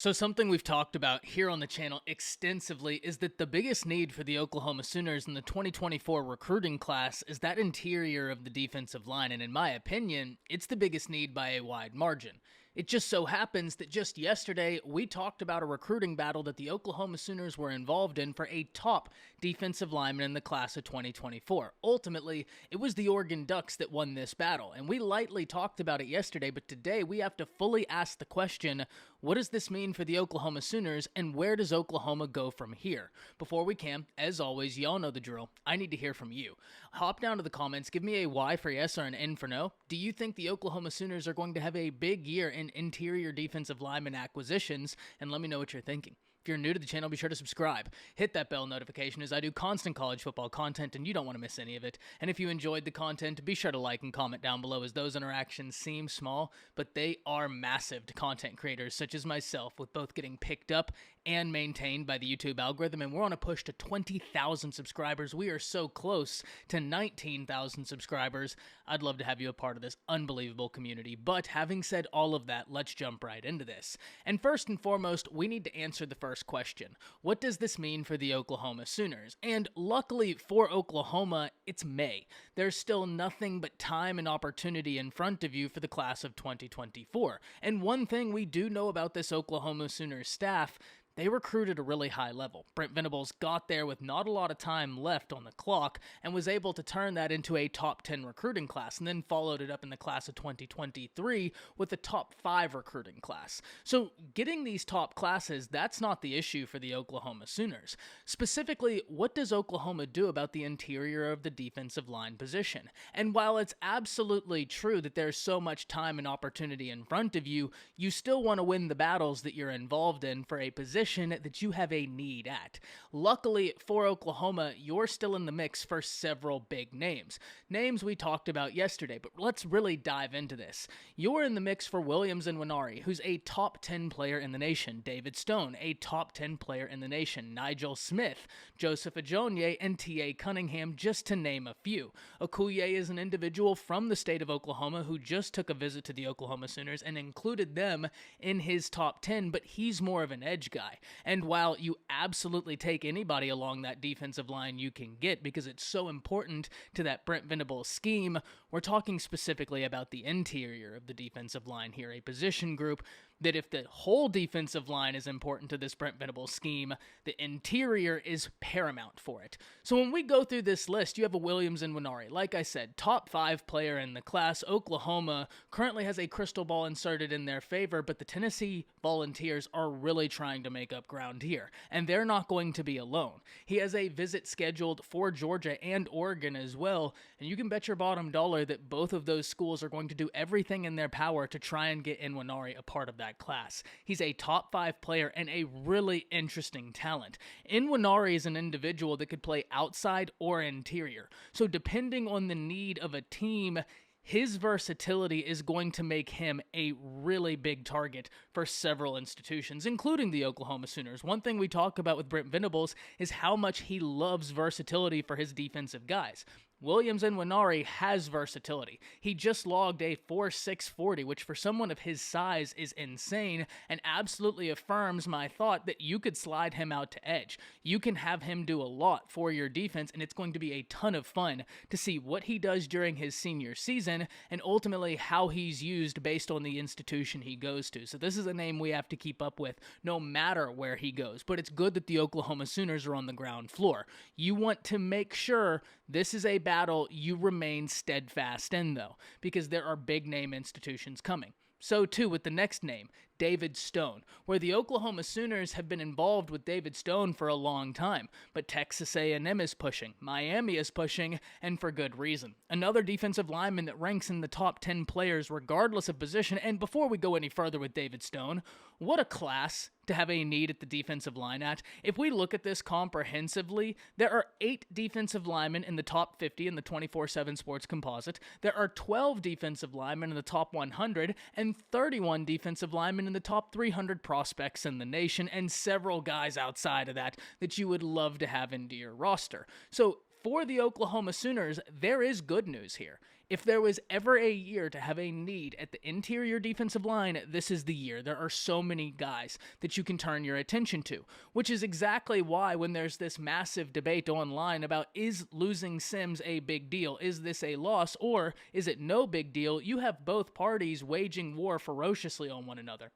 So something we've talked about here on the channel extensively is that the biggest need for the Oklahoma Sooners in the 2024 recruiting class is that interior of the defensive line, and in my opinion, it's the biggest need by a wide margin. It just so happens that just yesterday, we talked about a recruiting battle that the Oklahoma Sooners were involved in for a top defensive lineman in the class of 2024. Ultimately, it was the Oregon Ducks that won this battle, and we lightly talked about it yesterday, but today we have to fully ask the question, what does this mean for the Oklahoma Sooners, and where does Oklahoma go from here? Before we can, as always, y'all know the drill. I need to hear from you. Hop down to the comments, give me a Y for yes or an N for no. Do you think the Oklahoma Sooners are going to have a big year in interior defensive lineman acquisitions? And let me know what you're thinking. If you're new to the channel, be sure to subscribe. Hit that bell notification as I do constant college football content and you don't want to miss any of it. And if you enjoyed the content, be sure to like and comment down below, as those interactions seem small, but they are massive to content creators such as myself, with both getting picked up and maintained by the YouTube algorithm. And we're on a push to 20,000 subscribers. We are so close to 19,000 subscribers. I'd love to have you a part of this unbelievable community. But having said all of that, let's jump right into this. And first and foremost, we need to answer the first question. What does this mean for the Oklahoma Sooners? And luckily for Oklahoma, it's May. There's still nothing but time and opportunity in front of you for the class of 2024. And one thing we do know about this Oklahoma Sooners staff, they recruited a really high level. Brent Venables got there with not a lot of time left on the clock and was able to turn that into a top 10 recruiting class, and then followed it up in the class of 2023 with a top 5 recruiting class. So getting these top classes, that's not the issue for the Oklahoma Sooners. Specifically, what does Oklahoma do about the interior of the defensive line position? And while it's absolutely true that there's so much time and opportunity in front of you, you still want to win the battles that you're involved in for a position that you have a need at. Luckily for Oklahoma, you're still in the mix for several big names. Names we talked about yesterday, but let's really dive into this. You're in the mix for Williams and Winari, who's a top 10 player in the nation. David Stone, a top 10 player in the nation. Nigel Smith, Joseph Ajonye, and T.A. Cunningham, just to name a few. Okuye is an individual from the state of Oklahoma who just took a visit to the Oklahoma Sooners and included them in his top 10, but he's more of an edge guy. And while you absolutely take anybody along that defensive line you can get, because it's so important to that Brent Venables scheme, we're talking specifically about the interior of the defensive line here, a position group that, if the whole defensive line is important to this Brent Venables scheme, the interior is paramount for it. So when we go through this list, you have a Williams and Winari. Like I said, top 5 player in the class. Oklahoma currently has a crystal ball inserted in their favor, but the Tennessee Volunteers are really trying to make up ground here, and they're not going to be alone. He has a visit scheduled for Georgia and Oregon as well, and you can bet your bottom dollar that both of those schools are going to do everything in their power to try and get Winari a part of that class. He's a top 5 player and a really interesting talent. Winari is an individual that could play outside or interior, so depending on the need of a team, his versatility is going to make him a really big target for several institutions, including the Oklahoma Sooners. One thing we talk about with Brent Venables is how much he loves versatility for his defensive guys. Williams and Winari has versatility. He just logged a 4.6 40, which for someone of his size is insane, and absolutely affirms my thought that you could slide him out to edge. You can have him do a lot for your defense, and it's going to be a ton of fun to see what he does during his senior season, and ultimately how he's used based on the institution he goes to. So this is a name we have to keep up with no matter where he goes, but it's good that the Oklahoma Sooners are on the ground floor. You want to make sure this is a battle you remain steadfast in, though, because there are big name institutions coming. So too with the next name, David Stone, where the Oklahoma Sooners have been involved with David Stone for a long time, but Texas A&M is pushing, Miami is pushing, and for good reason. Another defensive lineman that ranks in the top 10 players regardless of position. And before we go any further with David Stone, what a class to have a need at the defensive line at. If we look at this comprehensively, there are 8 defensive linemen in the top 50 in the 24/7 Sports Composite. There are 12 defensive linemen in the top 100 and 31 defensive linemen in the top 300 prospects in the nation, and several guys outside of that that you would love to have into your roster. So for the Oklahoma Sooners, there is good news here. If there was ever a year to have a need at the interior defensive line, this is the year. There are so many guys that you can turn your attention to, which is exactly why when there's this massive debate online about is losing Sims a big deal, is this a loss, or is it no big deal, you have both parties waging war ferociously on one another.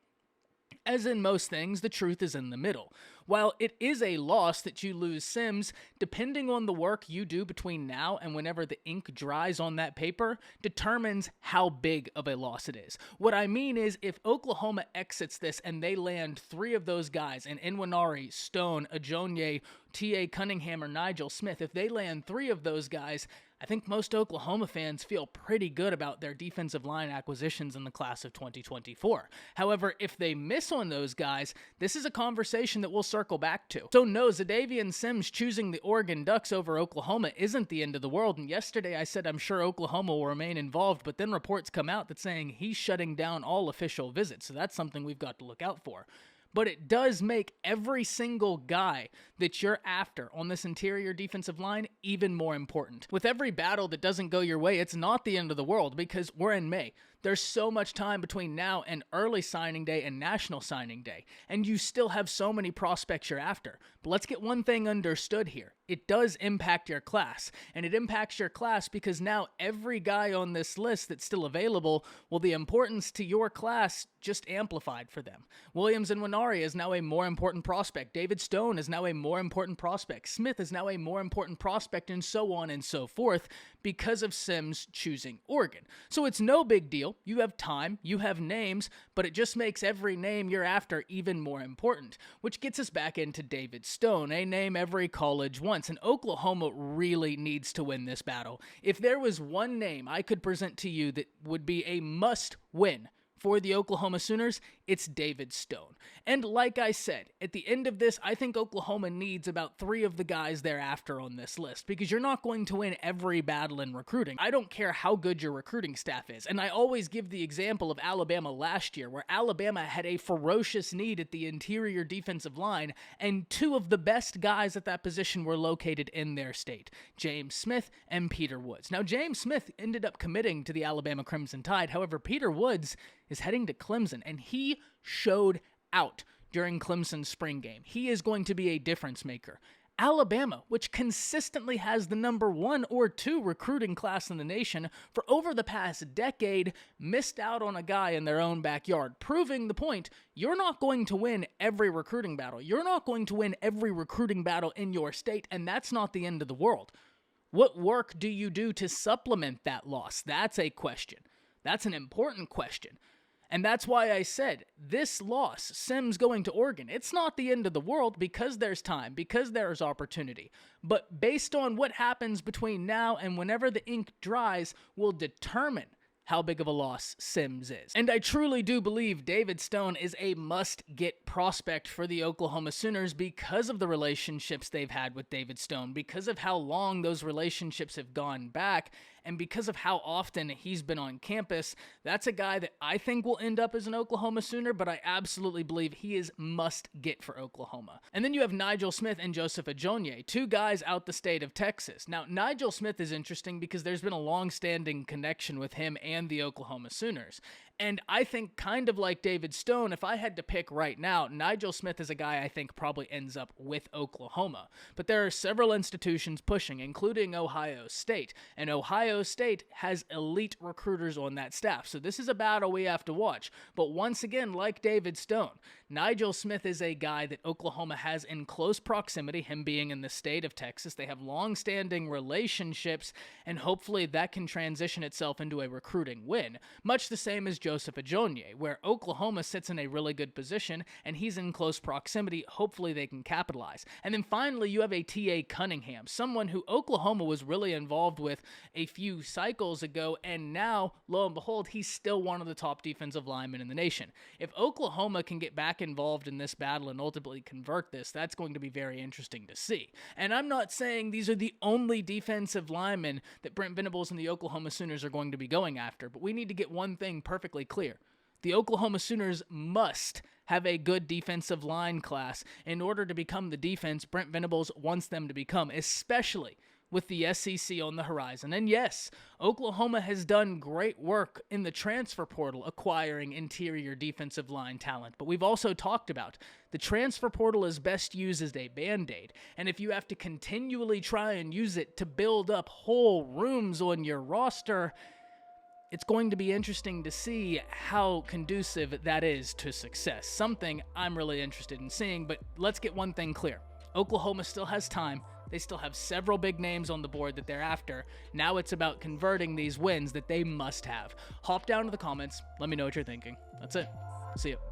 As in most things, the truth is in the middle. While it is a loss that you lose Sims, depending on the work you do between now and whenever the ink dries on that paper, determines how big of a loss it is. What I mean is, if Oklahoma exits this and they land 3 of those guys, in Nwaneri, Stone, Ajonye, T.A. Cunningham, or Nigel Smith, if they land 3 of those guys, I think most Oklahoma fans feel pretty good about their defensive line acquisitions in the class of 2024. However, if they miss on those guys, this is a conversation that we'll circle back to. So no, Za'Davian Sims choosing the Oregon Ducks over Oklahoma isn't the end of the world, and yesterday I said I'm sure Oklahoma will remain involved, but then reports come out that saying he's shutting down all official visits, so that's something we've got to look out for. But it does make every single guy that you're after on this interior defensive line even more important. With every battle that doesn't go your way, it's not the end of the world because we're in May. There's so much time between now and early signing day and national signing day, and you still have so many prospects you're after. But let's get one thing understood here. It does impact your class, and it impacts your class because now every guy on this list that's still available, well, the importance to your class just amplified for them. Williams and Nwaneri is now a more important prospect. David Stone is now a more important prospect. Smith is now a more important prospect, and so on and so forth because of Sims choosing Oregon. So it's no big deal. You have time, you have names, but it just makes every name you're after even more important, which gets us back into David Stone, a name every college wants, and Oklahoma really needs to win this battle. If there was one name I could present to you that would be a must-win for the Oklahoma Sooners, it's David Stone. And like I said, at the end of this, I think Oklahoma needs about 3 of the guys thereafter on this list because you're not going to win every battle in recruiting. I don't care how good your recruiting staff is. And I always give the example of Alabama last year, where Alabama had a ferocious need at the interior defensive line, and 2 of the best guys at that position were located in their state, James Smith and Peter Woods. Now, James Smith ended up committing to the Alabama Crimson Tide. However, Peter Woods is heading to Clemson, and he showed out during Clemson's spring game. He is going to be a difference maker. Alabama, which consistently has the number 1 or 2 recruiting class in the nation for over the past decade, missed out on a guy in their own backyard, proving the point, you're not going to win every recruiting battle. You're not going to win every recruiting battle in your state, and that's not the end of the world. What work do you do to supplement that loss? That's a question. That's an important question. And that's why I said, this loss, Sims going to Oregon, it's not the end of the world because there's time, because there's opportunity. But based on what happens between now and whenever the ink dries will determine how big of a loss Sims is. And I truly do believe David Stone is a must-get prospect for the Oklahoma Sooners because of the relationships they've had with David Stone, because of how long those relationships have gone back, and because of how often he's been on campus. That's a guy that I think will end up as an Oklahoma Sooner, but I absolutely believe he is must-get for Oklahoma. And then you have Nigel Smith and Joseph Ajonye, 2 guys out the state of Texas. Now, Nigel Smith is interesting because there's been a long-standing connection with him and the Oklahoma Sooners. And I think, kind of like David Stone, if I had to pick right now, Nigel Smith is a guy I think probably ends up with Oklahoma. But there are several institutions pushing, including Ohio State. And Ohio State has elite recruiters on that staff. So this is a battle we have to watch. But once again, like David Stone, Nigel Smith is a guy that Oklahoma has in close proximity, him being in the state of Texas. They have long-standing relationships, and hopefully that can transition itself into a recruiting win. Much the same as Joseph Ajonye, where Oklahoma sits in a really good position, and he's in close proximity. Hopefully they can capitalize. And then finally, you have a T.A. Cunningham, someone who Oklahoma was really involved with a few cycles ago, and now, lo and behold, he's still one of the top defensive linemen in the nation. If Oklahoma can get back involved in this battle and ultimately convert this, that's going to be very interesting to see. And I'm not saying these are the only defensive linemen that Brent Venables and the Oklahoma Sooners are going to be going after, but we need to get one thing perfectly clear. The Oklahoma Sooners must have a good defensive line class in order to become the defense Brent Venables wants them to become, especially with the SEC on the horizon. And yes, Oklahoma has done great work in the transfer portal acquiring interior defensive line talent. But we've also talked about the transfer portal is best used as a band-aid. And if you have to continually try and use it to build up whole rooms on your roster, it's going to be interesting to see how conducive that is to success. Something I'm really interested in seeing, but let's get one thing clear. Oklahoma still has time. They still have several big names on the board that they're after. Now it's about converting these wins that they must have. Hop down to the comments. Let me know what you're thinking. That's it. See you.